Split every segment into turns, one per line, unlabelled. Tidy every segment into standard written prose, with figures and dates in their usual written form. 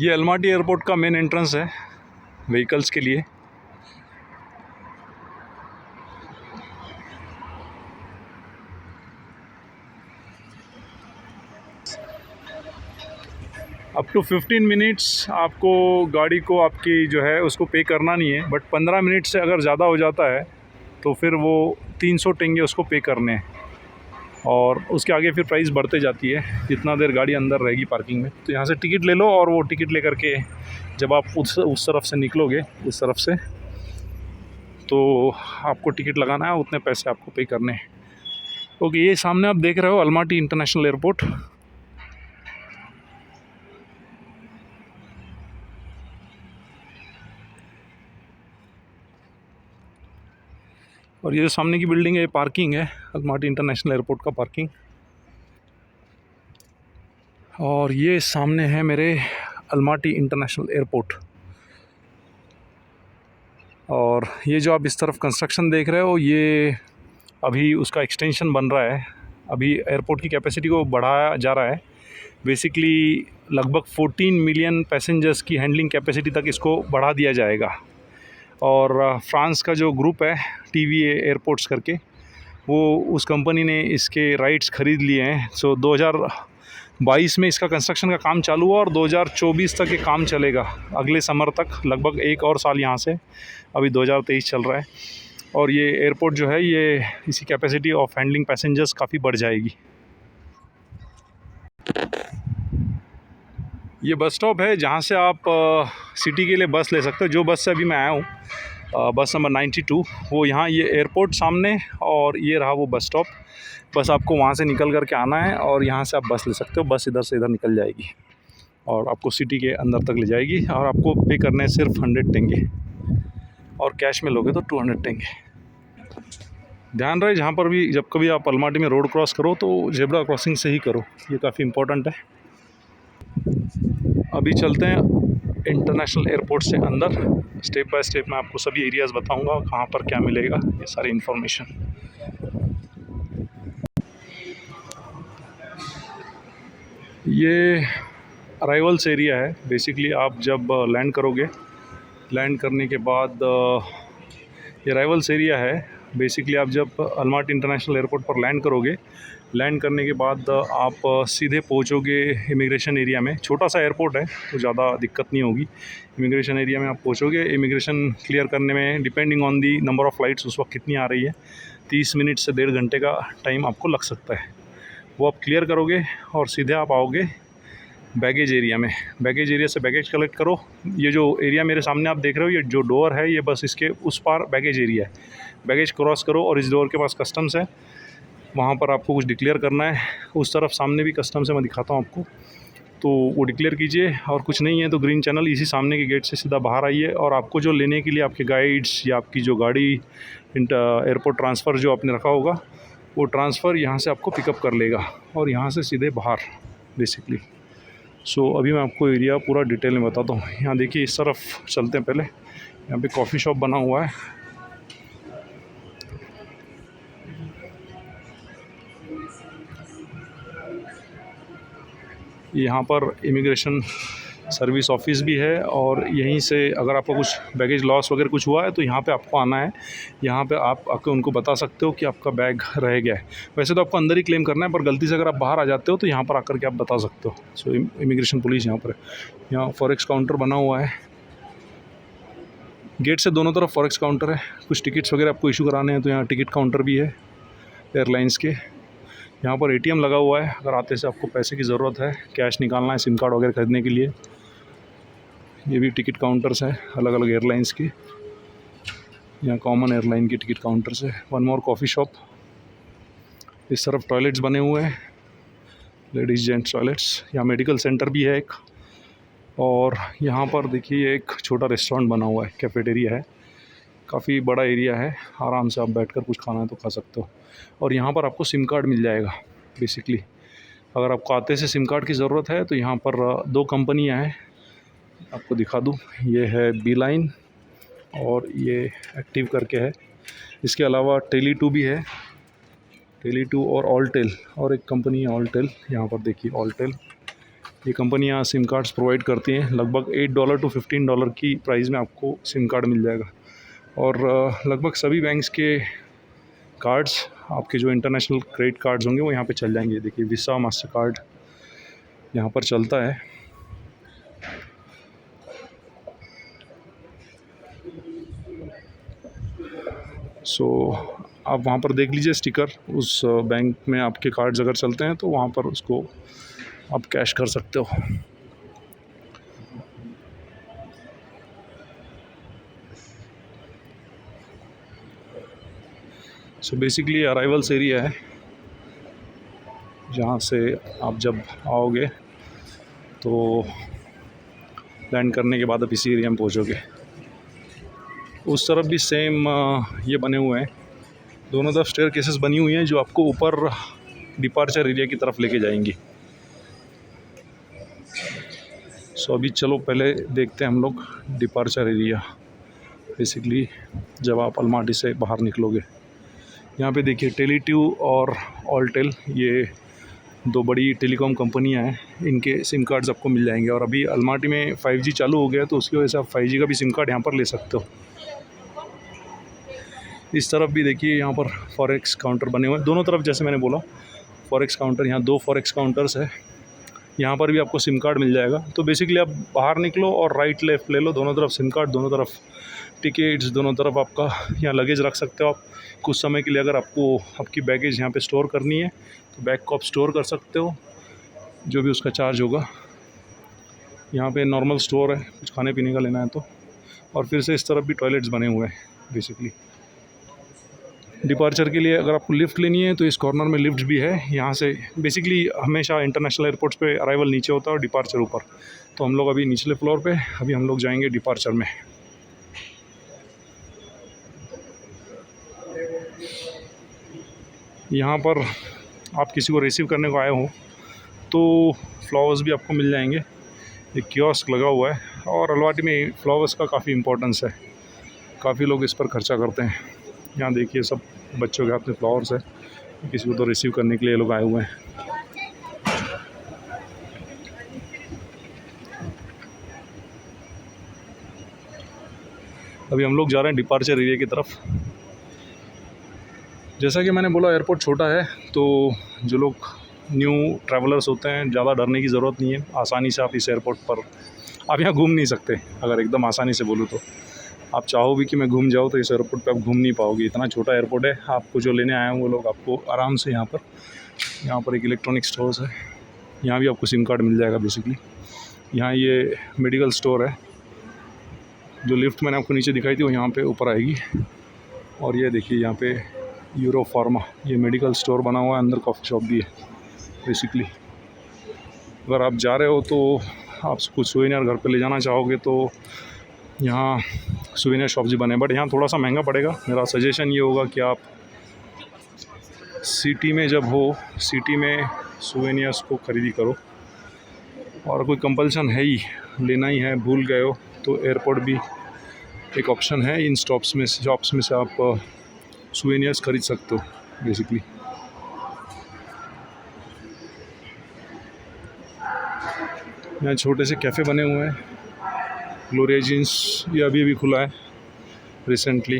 ये Almaty airport का main entrance है व्हीकल्स के लिए। अप टू 15 मिनट्स आपको गाड़ी को आपकी जो है उसको पे करना नहीं है, बट 15 मिनट से अगर ज़्यादा हो जाता है तो फिर वो 300 टेंगे उसको पे करने हैं, और उसके आगे फिर प्राइस बढ़ते जाती है जितना देर गाड़ी अंदर रहेगी पार्किंग में। तो यहाँ से टिकट ले लो, और वो टिकट ले करके जब आप उस तरफ से निकलोगे, इस तरफ से, तो आपको टिकट लगाना है, उतने पैसे आपको पे करने हैं। ओके, ये सामने आप देख रहे हो अलमाटी इंटरनेशनल एयरपोर्ट। और ये जो सामने की बिल्डिंग है, ये पार्किंग है, अलमाटी इंटरनेशनल एयरपोर्ट का पार्किंग। और ये सामने है मेरे अलमाटी इंटरनेशनल एयरपोर्ट। और ये जो आप इस तरफ कंस्ट्रक्शन देख रहे हो, ये अभी उसका एक्सटेंशन बन रहा है। अभी एयरपोर्ट की कैपेसिटी को बढ़ाया जा रहा है। बेसिकली लगभग 14 मिलियन पैसेंजर्स की हैंडलिंग कैपेसिटी तक इसको बढ़ा दिया जाएगा। और फ्रांस का जो ग्रुप है TVA एयरपोर्ट्स करके, वो उस कंपनी ने इसके राइट्स ख़रीद लिए हैं। सो 2022 में इसका कंस्ट्रक्शन का काम चालू हुआ और 2024 तक ये काम चलेगा, अगले समर तक, लगभग एक और साल यहाँ से। अभी 2023 चल रहा है, और ये एयरपोर्ट जो है ये इसी कैपेसिटी ऑफ हैंडलिंग पैसेंजर्स काफ़ी बढ़ जाएगी। ये बस स्टॉप है जहाँ से आप सिटी के लिए बस ले सकते हो। जो बस से अभी मैं आया हूँ, बस नंबर 92, वो यहाँ, ये एयरपोर्ट सामने, और ये रहा वो बस स्टॉप। बस आपको वहाँ से निकल करके आना है और यहाँ से आप बस ले सकते हो। बस इधर से इधर निकल जाएगी और आपको सिटी के अंदर तक ले जाएगी, और आपको पे करने सिर्फ 100 टेंगे, और कैश में लोगे तो 200 टेंगे। ध्यान रहे, जहाँ पर भी जब कभी आप अलमाटी में रोड क्रॉस करो तो जेब्रा क्रॉसिंग से ही करो, ये काफ़ी इम्पोर्टेंट है। अभी चलते हैं इंटरनेशनल एयरपोर्ट से अंदर। स्टेप बाय स्टेप मैं आपको सभी एरियाज़ बताऊंगा, कहाँ पर क्या मिलेगा, ये सारी इन्फॉर्मेशन। ये अराइवल्स एरिया है। बेसिकली आप जब लैंड करोगे, लैंड करने के बाद ये अराइवल्स एरिया है। बेसिकली आप जब अलमाटी इंटरनेशनल एयरपोर्ट पर लैंड करोगे, लैंड करने के बाद आप सीधे पहुंचोगे इमिग्रेशन एरिया में। छोटा सा एयरपोर्ट है तो ज़्यादा दिक्कत नहीं होगी। इमिग्रेशन एरिया में आप पहुंचोगे। इमिग्रेशन क्लियर करने में, depending on the number of flights उस वक्त कितनी आ रही है, 30 मिनट से 1.5 घंटे का टाइम आपको लग सकता है। वो आप क्लियर करोगे और सीधे आप आओगे बैगेज एरिया में। बैगेज एरिया से बैगेज कलेक्ट करो। ये जो एरिया मेरे सामने आप देख रहे हो, ये जो डोर है, ये बस इसके उस पार बैगेज एरिया है। बैगेज क्रॉस करो और इस डोर के पास कस्टम्स है, वहाँ पर आपको कुछ डिक्लेयर करना है। उस तरफ सामने भी कस्टम्स है, मैं दिखाता हूँ आपको। तो वो डिक्लेयर कीजिए, और कुछ नहीं है तो ग्रीन चैनल, इसी सामने के गेट से सीधा बाहर आइए, और आपको जो लेने के लिए आपके गाइड्स या आपकी जो गाड़ी एयरपोर्ट ट्रांसफ़र जो आपने रखा होगा, वो ट्रांसफ़र यहाँ से आपको पिकअप कर लेगा, और यहाँ से सीधे बाहर बेसिकली। सो अभी मैं आपको एरिया पूरा डिटेल में बताता हूँ। यहाँ देखिए, इस तरफ चलते हैं पहले। यहाँ पे कॉफ़ी शॉप बना हुआ है। यहाँ पर इमिग्रेशन सर्विस ऑफिस भी है, और यहीं से अगर आपको कुछ बैगेज लॉस वगैरह कुछ हुआ है तो यहाँ पे आपको आना है। यहाँ पे आप आके उनको बता सकते हो कि आपका बैग रह गया है। वैसे तो आपको अंदर ही क्लेम करना है, पर गलती से अगर आप बाहर आ जाते हो तो यहाँ पर आकर के आप बता सकते हो। सो इमिग्रेशन पुलिस यहाँ पर है। यहाँ फॉरेक्स काउंटर बना हुआ है। गेट से दोनों तरफ फॉरेक्स काउंटर है। कुछ टिकट्स वगैरह आपको इशू कराने हैं तो यहाँ टिकट काउंटर भी है एयरलाइंस के। यहाँ पर ATM लगा हुआ है, अगर आते से आपको पैसे की ज़रूरत है, कैश निकालना है, सिम कार्ड वगैरह खरीदने के लिए। ये भी टिकट काउंटर्स हैं अलग अलग एयरलाइंस के। यहाँ कॉमन एयरलाइन की टिकट काउंटर्स है। One more coffee shop. इस तरफ टॉयलेट्स बने हुए हैं, लेडीज़ जेंट्स टॉयलेट्स। यहाँ मेडिकल सेंटर भी है एक, और यहाँ पर देखिए एक छोटा रेस्टोरेंट बना हुआ है, कैफेटेरिया है। काफ़ी बड़ा एरिया है, आराम से आप बैठकर कुछ खाना है तो खा सकते हो। और यहाँ पर आपको सिम कार्ड मिल जाएगा। बेसिकली अगर आपको आते से सिम कार्ड की ज़रूरत है तो यहाँ पर 2 कंपनियाँ हैं, आपको दिखा दूँ। ये है Beeline और ये एक्टिव करके है। इसके अलावा Tele2 भी है, Tele2 और Alltel, और एक कंपनी है Alltel। यहाँ पर देखिए Alltel, ये कंपनियाँ सिम कार्ड्स प्रोवाइड करती हैं। लगभग $8 to $15 की प्राइस में आपको सिम कार्ड मिल जाएगा। और लगभग सभी बैंक्स के कार्ड्स, आपके जो इंटरनेशनल क्रेडिट कार्ड्स होंगे वो यहाँ पे चल जाएंगे। देखिए विसा, मास्टर कार्ड यहाँ पर चलता है। सो आप वहाँ पर देख लीजिए स्टिकर, उस बैंक में आपके कार्ड्स अगर चलते हैं तो वहाँ पर उसको आप कैश कर सकते हो। सो बेसिकली अराइवल्स एरिया है, जहाँ से आप जब आओगे तो लैंड करने के बाद आप इसी एरिया में पहुँचोगे। उस तरफ भी सेम ये बने हुए हैं, दोनों तरफ स्टेयर केसेस बनी हुई हैं जो आपको ऊपर डिपार्चर एरिया की तरफ लेके जाएंगी। सो अभी चलो पहले देखते हैं हम लोग डिपार्चर एरिया। बेसिकली जब आप अलमाटी से बाहर निकलोगे, यहाँ पे देखिए टेलीट्यू और ऑलटेल, ये दो बड़ी टेलीकॉम कंपनियां हैं, इनके सिम कार्ड्स आपको मिल जाएंगे। और अभी अलमाटी में 5G चालू हो गया तो उसकी वजह से आप 5G का भी सिम कार्ड यहाँ पर ले सकते हो। इस तरफ भी देखिए यहाँ पर फॉरेक्स काउंटर बने हुए हैं दोनों तरफ। जैसे मैंने बोला फॉरेक्स काउंटर, यहाँ 2 फॉरेक्स काउंटर्स है, यहाँ पर भी आपको सिम कार्ड मिल जाएगा। तो बेसिकली आप बाहर निकलो और राइट लेफ़्ट ले लो, दोनों तरफ सिम कार्ड, दोनों तरफ टिकट्स, दोनों तरफ आपका यहाँ लगेज रख सकते हो आप। कुछ समय के लिए अगर आपको आपकी बैगेज यहाँ पे स्टोर करनी है तो बैग को आप स्टोर कर सकते हो, जो भी उसका चार्ज होगा। यहाँ पे नॉर्मल स्टोर है, कुछ खाने पीने का लेना है तो। और फिर से इस तरफ भी टॉयलेट्स बने हुए हैं। बेसिकली डिपार्चर के लिए अगर आपको लिफ्ट लेनी है तो इस कॉर्नर में लिफ्ट भी है। यहाँ से बेसिकली हमेशा इंटरनेशनल एयरपोर्ट्स पे अराइवल नीचे होता है और डिपार्चर ऊपर। तो हम लोग अभी निचले फ्लोर पे, अभी हम लोग जाएंगे डिपार्चर में। यहाँ पर आप किसी को रिसीव करने को आए हो तो फ्लावर्स भी आपको मिल जाएंगे। एक कियोस्क लगा हुआ है और अलवाटी में फ्लावर्स का काफ़ी इम्पोर्टेंस है, काफ़ी लोग इस पर खर्चा करते हैं। यहाँ देखिए सब बच्चों के हाथ में फ्लावर्स है, किसी को तो रिसीव करने के लिए लोग आए हुए हैं। अभी हम लोग जा रहे हैं डिपार्चर एरिया की तरफ। जैसा कि मैंने बोला एयरपोर्ट छोटा है, तो जो लोग न्यू ट्रैवलर्स होते हैं ज़्यादा डरने की ज़रूरत नहीं है। आसानी से आप इस एयरपोर्ट पर आप यहाँ घूम नहीं सकते। अगर एकदम आसानी से बोलूँ तो आप चाहो भी कि मैं घूम जाऊँ तो इस एयरपोर्ट पे आप घूम नहीं पाओगे, इतना छोटा एयरपोर्ट है। आपको जो लेने आए हैं वो लोग आपको आराम से यहाँ पर एक इलेक्ट्रॉनिक स्टोर्स है, यहाँ भी आपको सिम कार्ड मिल जाएगा। बेसिकली यहाँ ये मेडिकल स्टोर है, जो लिफ्ट मैंने आपको नीचे दिखाई थी वो यहाँ पे ऊपर आएगी। और ये देखिए यहाँ पे यूरो फार्मा, ये मेडिकल स्टोर बना हुआ है, अंदर कॉफ़ी शॉप भी है। बेसिकली अगर आप जा रहे हो तो आप कुछ सुवेनियर घर पे ले जाना चाहोगे तो यहाँ सुवेनियर शॉप्स भी बने, बट यहाँ थोड़ा सा महंगा पड़ेगा। मेरा सजेशन ये होगा कि आप सिटी में जब हो, सिटी में सुवेनियर्स को खरीदी करो। और कोई कंपल्सन है ही, लेना ही है, भूल गए हो तो एयरपोर्ट भी एक ऑप्शन है। इन शॉप्स में से आप सुवेनियर्स खरीद सकते हो। बेसिकली यहाँ छोटे से कैफ़े बने हुए हैं। ग्लोरिया जीन्स ये अभी खुला है रिसेंटली।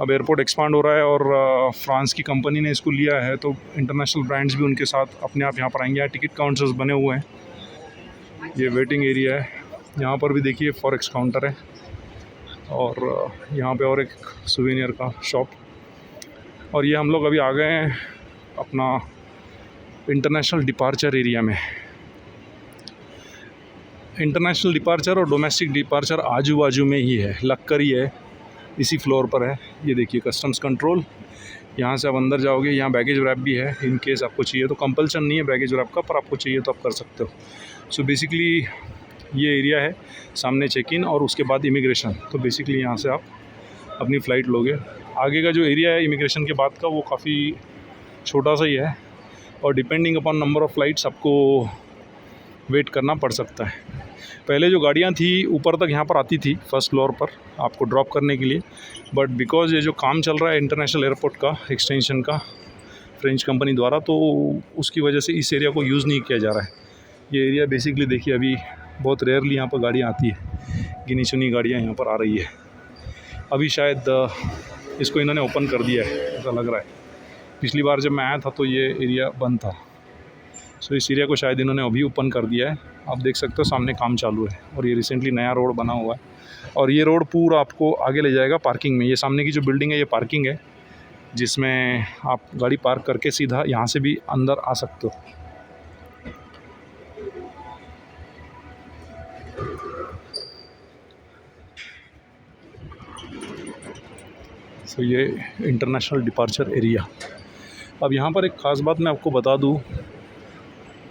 अब एयरपोर्ट एक्सपांड हो रहा है और फ्रांस की कंपनी ने इसको लिया है, तो इंटरनेशनल ब्रांड्स भी उनके साथ अपने आप यहाँ पर आएंगे। यहाँ टिकट काउंटर्स बने हुए हैं, ये वेटिंग एरिया है। यहाँ पर भी देखिए फॉरेक्स काउंटर है और यहाँ पे और एक सुवेनियर का शॉप। और ये हम लोग अभी आ गए हैं अपना इंटरनेशनल डिपार्चर एरिया में। इंटरनेशनल डिपार्चर और डोमेस्टिक डिपार्चर आजू बाजू में ही है, लगकर ही है, इसी फ्लोर पर है। ये देखिए कस्टम्स कंट्रोल, यहाँ से आप अंदर जाओगे। यहाँ बैगेज रैप भी है, इन केस आपको चाहिए तो। कंपल्सन नहीं है बैगेज रैप का, पर आपको चाहिए तो आप कर सकते हो। सो बेसिकली ये एरिया है, सामने चेक इन और उसके बाद इमिग्रेशन। तो बेसिकली यहाँ से आप अपनी फ़्लाइट लोगे। आगे का जो एरिया है इमिग्रेशन के बाद का वो काफ़ी छोटा सा ही है और depending upon number of flights आपको वेट करना पड़ सकता है। पहले जो गाड़ियाँ थी ऊपर तक यहाँ पर आती थी फर्स्ट फ्लोर पर आपको ड्रॉप करने के लिए, बट बिकॉज़ ये जो काम चल रहा है इंटरनेशनल एयरपोर्ट का एक्सटेंशन का फ्रेंच कंपनी द्वारा, तो उसकी वजह से इस एरिया को यूज़ नहीं किया जा रहा है। ये एरिया बेसिकली देखिए अभी बहुत रेयरली यहाँ पर गाड़ियाँ आती है, गिनी चुनी गाड़ियाँ यहाँ पर आ रही है। अभी शायद इसको इन्होंने ओपन कर दिया है ऐसा लग रहा है। पिछली बार जब मैं आया था तो ये एरिया बंद था, सो इस एरिया को शायद इन्होंने अभी ओपन कर दिया है। आप देख सकते हो सामने काम चालू है और ये रिसेंटली नया रोड बना हुआ है और ये रोड पूरा आपको आगे ले जाएगा पार्किंग में। ये सामने की जो बिल्डिंग है ये पार्किंग है, जिसमें आप गाड़ी पार्क करके सीधा यहाँ से भी अंदर आ सकते हो। तो ये इंटरनेशनल डिपार्चर एरिया। अब यहाँ पर एक ख़ास बात मैं आपको बता दूँ,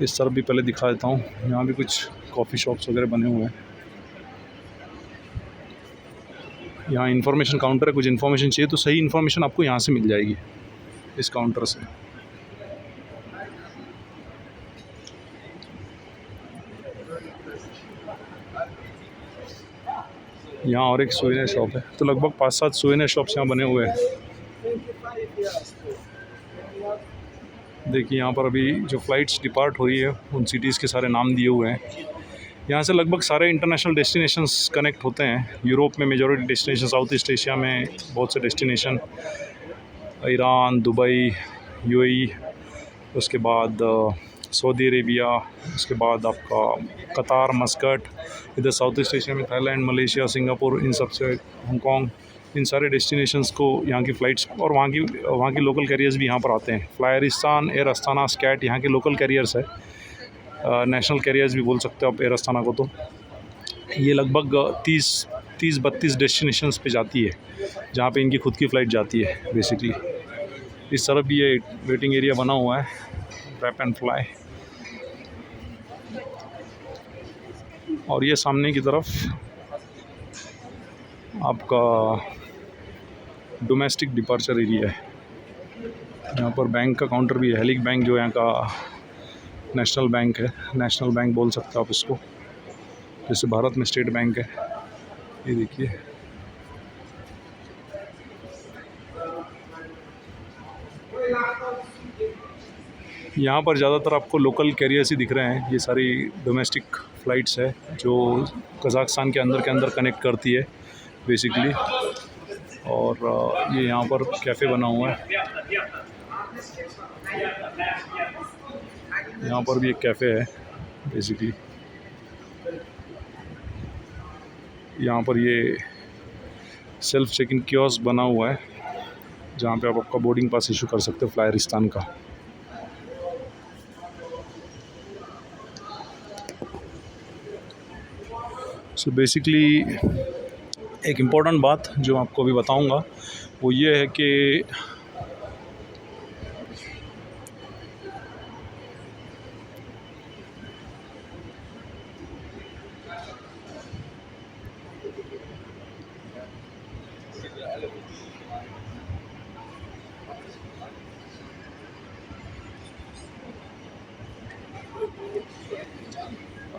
इस तरफ भी पहले दिखा देता हूँ। यहाँ भी कुछ कॉफ़ी शॉप्स वगैरह बने हुए हैं। यहाँ इन्फॉर्मेशन काउंटर है, कुछ इन्फॉर्मेशन चाहिए तो सही इन्फॉर्मेशन आपको यहाँ से मिल जाएगी इस काउंटर से। यहाँ और एक सोवेनियर शॉप है, तो लगभग 5-7 सोवेनियर शॉप्स यहाँ बने हुए हैं। देखिए यहाँ पर अभी जो फ़्लाइट्स डिपार्ट हो रही है उन सिटीज़ के सारे नाम दिए हुए हैं। यहाँ से लगभग सारे इंटरनेशनल डेस्टिनेशंस कनेक्ट होते हैं। यूरोप में majority destination, south east Asia में बहुत से डेस्टिनेशन, ईरान, दुबई, यूएई, उसके बाद सऊदी अरेबिया, उसके बाद आपका कतार, मस्कट, इधर साउथ ईस्ट एशिया में थाईलैंड, मलेशिया, सिंगापुर, इन सब से हांगकॉन्ग, इन सारे डेस्टिनेशंस को यहाँ की फ़्लाइट्स और वहाँ की लोकल कैरियर्स भी यहाँ पर आते हैं। फ्लायरिस्तान, एयर अस्ताना, स्कैट यहाँ के लोकल कैरियर्स है। नेशनल कैरियर्स भी बोल सकते हो आप एयर अस्ताना को। तो ये लगभग 30-32 डेस्टिनेशंस पे जाती है जहाँ पे इनकी खुद की फ़्लाइट जाती है बेसिकली। इस तरफ भी ये वेटिंग एरिया बना हुआ है, रैप एंड फ्लाई। और ये सामने की तरफ आपका डोमेस्टिक डिपार्चर एरिया है। यहाँ पर बैंक का काउंटर भी है। हेलिक बैंक जो यहाँ का नेशनल बैंक है, नेशनल बैंक बोल सकते हो आप इसको, जैसे भारत में स्टेट बैंक है। ये देखिए यहाँ पर ज़्यादातर आपको लोकल कैरियर्स ही दिख रहे हैं। ये सारी डोमेस्टिक फ़्लाइट्स है जो कज़ाकिस्तान के अंदर कनेक्ट करती है बेसिकली। और ये यहाँ पर कैफ़े बना हुआ है। यहाँ पर भी एक कैफ़े है बेसिकली। यहाँ पर ये सेल्फ चेक इन कियोस्क बना हुआ है जहाँ पे आप आपका बोर्डिंग पास इशू कर सकते हो फ्लायरिस्तान का। सो बेसिकली एक इम्पॉर्टेंट बात जो आपको अभी बताऊंगा वो ये है कि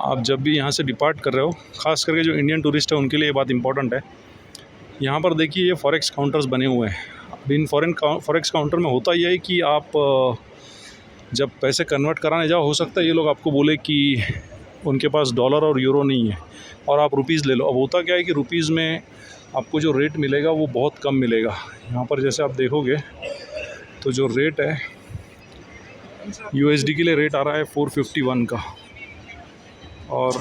आप जब भी यहाँ से डिपार्ट कर रहे हो, ख़ास करके जो इंडियन टूरिस्ट है उनके लिए ये बात इम्पॉर्टेंट है। यहाँ पर देखिए ये फॉरेक्स काउंटर्स बने हुए हैं। अब इन फॉरेक्स काउंटर में होता यह है कि आप जब पैसे कन्वर्ट कराने जाओ, हो सकता है ये लोग आपको बोले कि उनके पास डॉलर और यूरो नहीं है और आप रुपीज़ ले लो। अब होता क्या है कि रुपीज़ में आपको जो रेट मिलेगा वो बहुत कम मिलेगा। यहाँ पर जैसे आप देखोगे तो जो रेट है USD के लिए रेट आ रहा है 451 का, और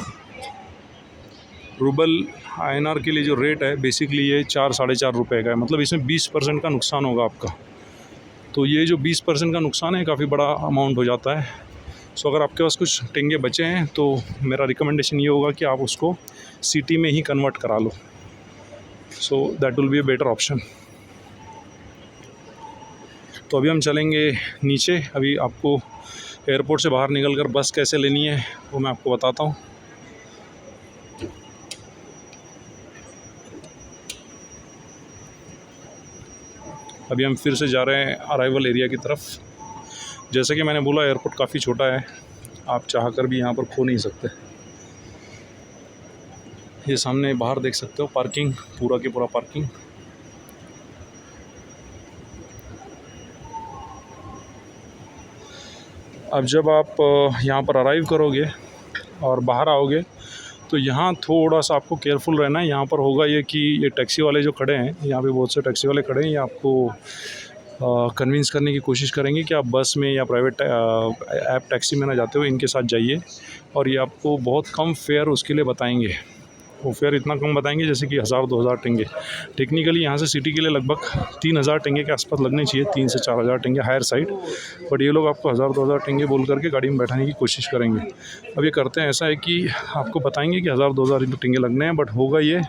रूबल INR के लिए जो रेट है बेसिकली ये 4-4.5 रुपये का है। मतलब इसमें 20% का नुकसान होगा आपका। तो ये जो 20% का नुकसान है काफ़ी बड़ा अमाउंट हो जाता है। सो अगर आपके पास कुछ टेंगे बचे हैं तो मेरा रिकमेंडेशन ये होगा कि आप उसको सिटी में ही कन्वर्ट करा लो। So that will be a better option. तो अभी हम चलेंगे नीचे। अभी आपको एयरपोर्ट से बाहर निकलकर बस कैसे लेनी है वो मैं आपको बताता हूँ। अभी हम फिर से जा रहे हैं अराइवल एरिया की तरफ। जैसे कि मैंने बोला एयरपोर्ट काफ़ी छोटा है, आप चाह कर भी यहाँ पर खो नहीं सकते। ये सामने बाहर देख सकते हो पार्किंग, पूरा के पूरा पार्किंग। अब जब आप यहाँ पर अराइव करोगे और बाहर आओगे तो यहाँ थोड़ा सा आपको केयरफुल रहना है। यहाँ पर होगा ये कि ये टैक्सी वाले जो खड़े हैं, यहाँ पे बहुत से टैक्सी वाले खड़े हैं, ये आपको कन्विंस करने की कोशिश करेंगे कि आप बस में या प्राइवेट ऐप टैक्सी में ना जाते हो, इनके साथ जाइए, और ये आपको बहुत कम फेयर उसके लिए बताएंगे। वो फेयर इतना कम बताएंगे जैसे कि 1000-2000 टेंगे। टेक्निकली यहाँ से सिटी के लिए लगभग 3000 टेंगे के आसपास लगने चाहिए, 3 से 4000 टेंगे हायर साइड, बट ये लोग आपको 1000-2000 टेंगे बोल करके गाड़ी में बैठाने की कोशिश करेंगे। अब ये करते हैं ऐसा है कि आपको बताएंगे कि 1000-2000 टेंगे लगने हैं, बट होगा ये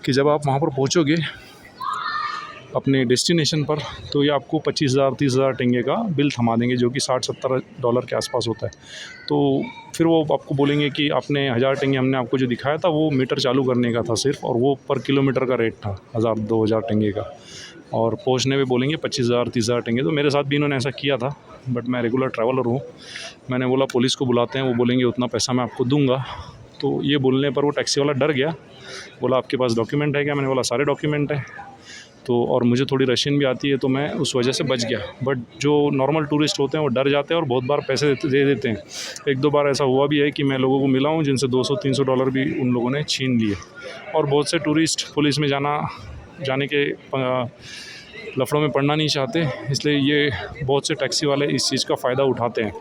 कि जब आप वहाँ पर पहुँचोगे अपने डेस्टिनेशन पर, तो ये आपको 25,000-30,000 टेंगे का बिल थमा देंगे, जो कि $60-70 के आसपास होता है। तो फिर वो आपको बोलेंगे कि आपने 1000 टेंगे हमने आपको जो दिखाया था वो मीटर चालू करने का था सिर्फ, और वो पर किलोमीटर का रेट था 1000-2000 टेंगे का, और पहुंचने में बोलेंगे 25,000-30,000 टेंगे। तो मेरे साथ भी इन्होंने ऐसा किया था, बट मैं रेगुलर ट्रैवलर हूँ। मैंने बोला पुलिस को बुलाते हैं, वो बोलेंगे उतना पैसा मैं आपको दूंगा। तो ये बोलने पर वो टैक्सी वाला डर गया, बोला आपके पास डॉक्यूमेंट है क्या? मैंने बोला सारे डॉक्यूमेंट है। तो और मुझे थोड़ी रशियन भी आती है, तो मैं उस वजह से बच गया। बट जो नॉर्मल टूरिस्ट होते हैं वो डर जाते हैं और बहुत बार पैसे दे देते हैं। 1-2 बार ऐसा हुआ भी है कि मैं लोगों को मिला हूँ जिनसे $200-300 भी उन लोगों ने छीन लिए। और बहुत से टूरिस्ट पुलिस में जाने के लफड़ों में पड़ना नहीं चाहते, इसलिए ये बहुत से टैक्सी वाले इस चीज़ का फ़ायदा उठाते हैं।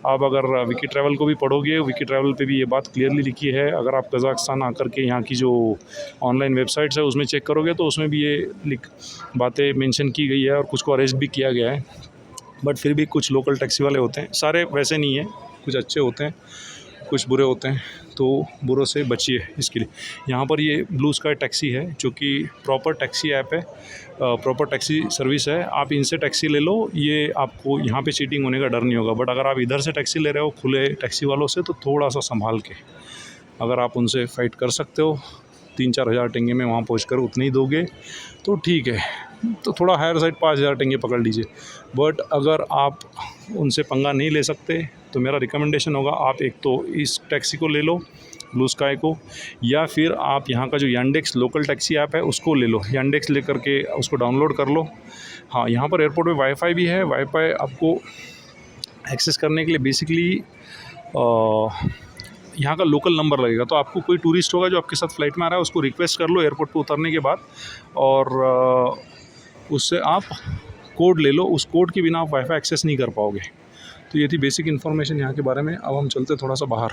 आप अगर विकी ट्रैवल को भी पढ़ोगे, विकी ट्रैवल पे भी ये बात क्लियरली लिखी है। अगर आप कज़ाकिस्तान आकर के यहाँ की जो ऑनलाइन वेबसाइट्स है उसमें चेक करोगे तो उसमें भी ये बातें मेंशन की गई है, और कुछ को अरेस्ट भी किया गया है। बट फिर भी कुछ लोकल टैक्सी वाले होते हैं, सारे वैसे नहीं हैं, कुछ अच्छे होते हैं, कुछ बुरे होते हैं, तो बुरों से बचिए। इसके लिए यहाँ पर ये ब्लू स्काई टैक्सी है, जो कि प्रॉपर टैक्सी ऐप है, प्रॉपर टैक्सी सर्विस है। आप इनसे टैक्सी ले लो, ये आपको यहाँ पे चीटिंग होने का डर नहीं होगा। बट अगर आप इधर से टैक्सी ले रहे हो खुले टैक्सी वालों से, तो थोड़ा सा संभाल के, अगर आप उनसे फ़ाइट कर सकते हो, 3-4 हज़ार टेंगे में वहाँ पहुँच कर उतने ही दोगे तो ठीक है, तो थोड़ा हायर साइड 5,000 टेंगे पकड़ लीजिए। बट अगर आप उनसे पंगा नहीं ले सकते तो मेरा रिकमेंडेशन होगा आप एक तो इस टैक्सी को ले लो, ब्लू स्काई को, या फिर आप यहाँ का जो यांडेक्स लोकल टैक्सी ऐप है उसको ले लो। यांडेक्स लेकर के उसको डाउनलोड कर लो। हाँ, यहाँ पर एयरपोर्ट में वाईफाई भी है। वाईफाई आपको एक्सेस करने के लिए बेसिकली यहाँ का लोकल नंबर लगेगा। तो आपको कोई टूरिस्ट होगा जो आपके साथ फ़्लाइट में आ रहा है, उसको रिक्वेस्ट कर लो एयरपोर्ट पे उतरने के बाद, और उससे आप कोड ले लो। उस कोड के बिना आप वाईफाई एक्सेस नहीं कर पाओगे। तो ये थी बेसिक इन्फॉर्मेशन यहाँ के बारे में। अब हम चलते थोड़ा सा बाहर।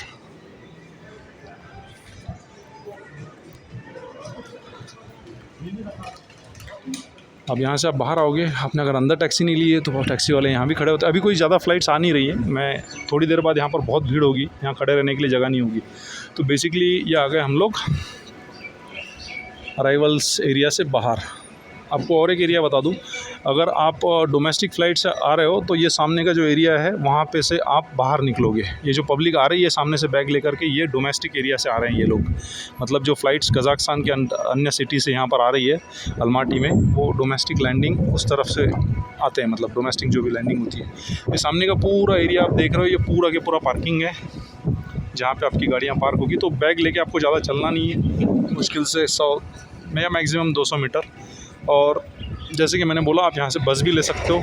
अब यहाँ से आप बाहर आओगे, आपने अगर अंदर टैक्सी नहीं ली है तो टैक्सी वाले यहाँ भी खड़े होते हैं। अभी कोई ज़्यादा फ़्लाइट्स आ नहीं रही है, मैं थोड़ी देर बाद यहाँ पर बहुत भीड़ होगी, यहाँ खड़े रहने के लिए जगह नहीं होगी। तो बेसिकली ये आ गए हम लोग अराइवल्स एरिया से बाहर। आपको और एक एरिया बता दूं, अगर आप डोमेस्टिक फ़्लाइट से आ रहे हो तो ये सामने का जो एरिया है वहाँ पे से आप बाहर निकलोगे। ये जो पब्लिक आ रही है सामने से बैग लेकर के, ये डोमेस्टिक एरिया से आ रहे हैं ये लोग। मतलब जो फ़्लाइट्स कज़ाकिस्तान के अन्य सिटी से यहाँ पर आ रही है अलमाटी में, वो डोमेस्टिक लैंडिंग उस तरफ से आते हैं, मतलब डोमेस्टिक जो भी लैंडिंग होती है। ये सामने का पूरा एरिया आप देख रहे हो, ये पूरा के पूरा पार्किंग है जहाँ पर आपकी गाड़ियाँ पार्क होगी। तो बैग लेके आपको ज़्यादा चलना नहीं है, मुश्किल से 100 या मैक्सिमम 200 मीटर। और जैसे कि मैंने बोला, आप यहाँ से बस भी ले सकते हो।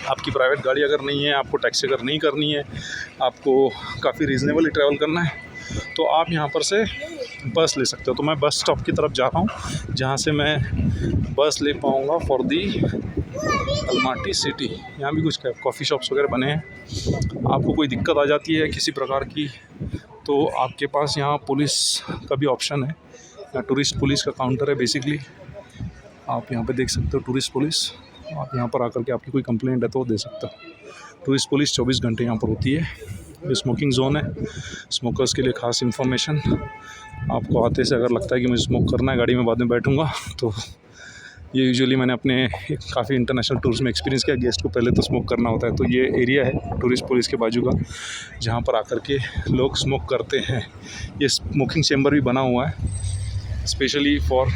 आपकी प्राइवेट गाड़ी अगर नहीं है, आपको टैक्सी अगर नहीं करनी है, आपको काफ़ी रीज़नेबली ट्रैवल करना है, तो आप यहाँ पर से बस ले सकते हो। तो मैं बस स्टॉप की तरफ जा रहा हूँ, जहाँ से मैं बस ले पाऊँगा फॉर दी अलमाटी सिटी। यहाँ भी कुछ कॉफ़ी शॉप्स वगैरह बने हैं। आपको कोई दिक्कत आ जाती है किसी प्रकार की, तो आपके पास यहाँ पुलिस का भी ऑप्शन है, या टूरिस्ट पुलिस का काउंटर है बेसिकली। आप यहाँ पे देख सकते हो टूरिस्ट पुलिस। आप यहाँ पर आकर के आपकी कोई कंप्लेंट है तो दे सकते हो। टूरिस्ट पुलिस 24 घंटे यहाँ पर होती है। ये स्मोकिंग ज़ोन है, स्मोकर्स के लिए ख़ास इन्फॉर्मेशन। आपको आते से अगर लगता है कि मुझे स्मोक करना है, गाड़ी में बाद में बैठूँगा, तो ये यूजुअली मैंने अपने काफ़ी इंटरनेशनल टूर्स में एक्सपीरियंस किया, गेस्ट को पहले तो स्मोक करना होता है। तो ये एरिया है टूरिस्ट पुलिस के बाजू का, जहाँ पर आकर के लोग स्मोक करते हैं। ये स्मोकिंग चेम्बर भी बना हुआ है स्पेशली फॉर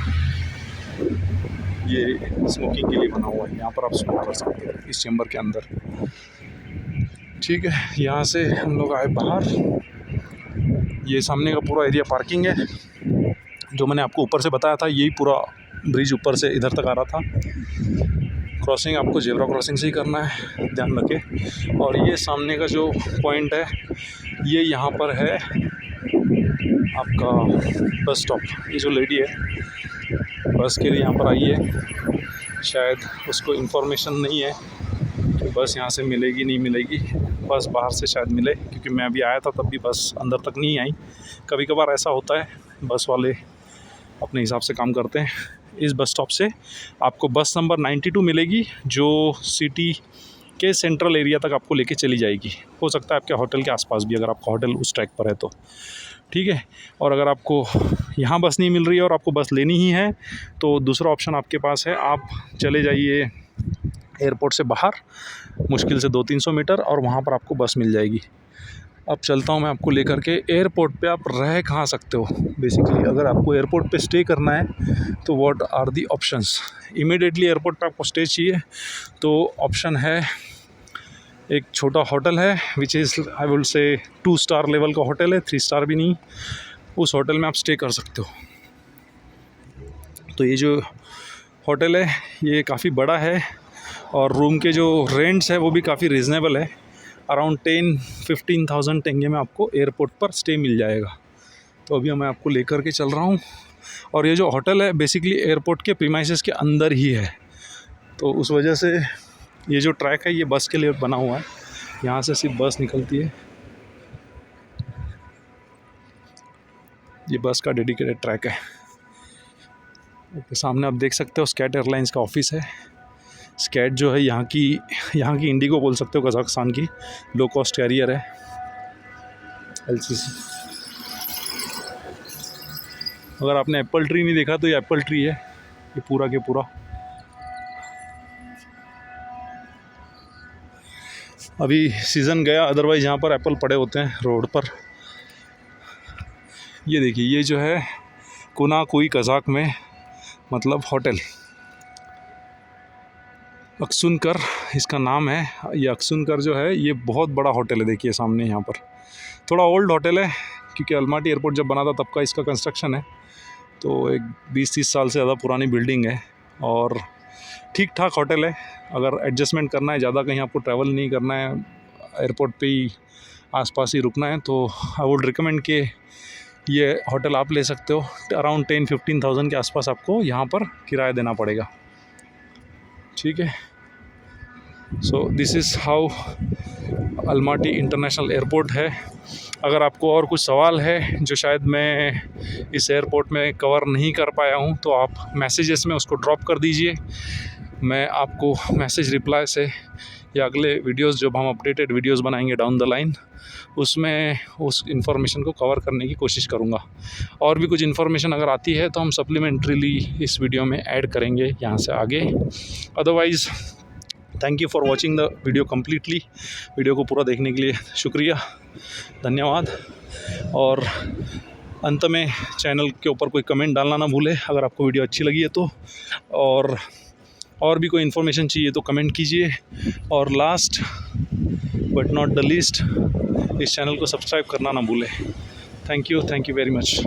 ये स्मोकिंग के लिए बना हुआ है। यहाँ पर आप स्मोक कर सकते हो इस चेम्बर के अंदर। ठीक है, यहाँ से हम लोग आए बाहर। ये सामने का पूरा एरिया पार्किंग है। जो मैंने आपको ऊपर से बताया था, यही पूरा ब्रिज ऊपर से इधर तक आ रहा था। क्रॉसिंग आपको जेब्रा क्रॉसिंग से ही करना है, ध्यान रखें। और ये सामने का जो पॉइंट है, ये यहाँ पर है आपका बस स्टॉप। ये जो लेडी है बस के लिए यहाँ पर आई है, शायद उसको इन्फॉर्मेशन नहीं है कि बस यहाँ से मिलेगी नहीं मिलेगी, बस बाहर से शायद मिले, क्योंकि मैं अभी आया था तब भी बस अंदर तक नहीं आई। कभी कभार ऐसा होता है, बस वाले अपने हिसाब से काम करते हैं। इस बस स्टॉप से आपको बस नंबर 92 मिलेगी, जो सिटी के सेंट्रल एरिया तक आपको लेके चली जाएगी। हो सकता है आपके होटल के आसपास भी, अगर आपका होटल उस ट्रैक पर है तो, ठीक है। और अगर आपको यहाँ बस नहीं मिल रही है और आपको बस लेनी ही है तो दूसरा ऑप्शन आपके पास है, आप चले जाइए एयरपोर्ट से बाहर मुश्किल से 200-300 मीटर, और वहाँ पर आपको बस मिल जाएगी। अब चलता हूँ मैं आपको लेकर के। एयरपोर्ट पे आप रह कहाँ सकते हो बेसिकली, अगर आपको एयरपोर्ट पे स्टे करना है तो what are the options. Immediately airport पे आपको स्टे चाहिए तो ऑप्शन है, एक छोटा होटल है which is I will say 2 star level का होटल है, 3 स्टार भी नहीं। उस होटल में आप स्टे कर सकते हो। तो ये जो होटल है ये काफ़ी बड़ा है और रूम के जो रेंट्स है वो भी काफ़ी रिजनेबल है। अराउंड 10-15,000 टेंगे में आपको एयरपोर्ट पर स्टे मिल जाएगा। तो अभी मैं आपको लेकर के चल रहा हूँ, और ये जो होटल है बेसिकली एयरपोर्ट के प्रीमाइसेस के अंदर ही है। तो उस वजह से ये जो ट्रैक है ये बस के लिए बना हुआ है, यहाँ से सिर्फ बस निकलती है। ये बस का डेडिकेटेड ट्रैक है। सामने आप देख सकते हो स्कैट एयरलाइंस का ऑफिस है। स्कैट जो है यहाँ की इंडिगो बोल सकते हो, कजाकिस्तान की लो कॉस्ट कैरियर है, LCC। अगर आपने एप्पल ट्री नहीं देखा तो ये एप्पल ट्री है, ये पूरा के पूरा। अभी सीज़न गया, अदरवाइज़ यहाँ पर एप्पल पड़े होते हैं रोड पर। ये देखिए, ये जो है कुनाकुई कज़ाक में मतलब होटल अक्सुनकर इसका नाम है। ये अक्सुनकर जो है ये बहुत बड़ा होटल है, देखिए सामने यहाँ पर। थोड़ा ओल्ड होटल है क्योंकि अलमाटी एयरपोर्ट जब बना था तब का इसका कंस्ट्रक्शन है, तो एक 20-30 साल से ज़्यादा पुरानी बिल्डिंग है और ठीक ठाक होटल है। अगर एडजस्टमेंट करना है, ज़्यादा कहीं आपको ट्रैवल नहीं करना है, एयरपोर्ट पे ही आसपास ही रुकना है, तो आई वुड रिकमेंड कि ये होटल आप ले सकते हो। अराउंड 10-15,000 के आसपास आपको यहाँ पर किराया देना पड़ेगा, ठीक है। So this is how Almaty international airport है। अगर आपको और कुछ सवाल है जो शायद मैं इस एयरपोर्ट में कवर नहीं कर पाया हूँ तो आप मैसेजेस में उसको ड्रॉप कर दीजिए। मैं आपको मैसेज रिप्लाई से या अगले वीडियोस जब हम अपडेटेड वीडियोस बनाएंगे डाउन द लाइन, उसमें उस इन्फॉर्मेशन को कवर करने की कोशिश करूँगा। और भी कुछ इन्फॉर्मेशन अगर आती है तो हम सप्लीमेंट्रीली इस वीडियो में ऐड करेंगे यहाँ से आगे। Otherwise thank you for watching the video completely. Video को पूरा देखने के लिए शुक्रिया, धन्यवाद। और अंत में चैनल के ऊपर कोई कमेंट डालना ना भूले अगर आपको वीडियो अच्छी लगी है तो, और भी कोई इन्फॉर्मेशन चाहिए तो कमेंट कीजिए। और last but not the least, इस चैनल को सब्सक्राइब करना ना भूलें। Thank you very much.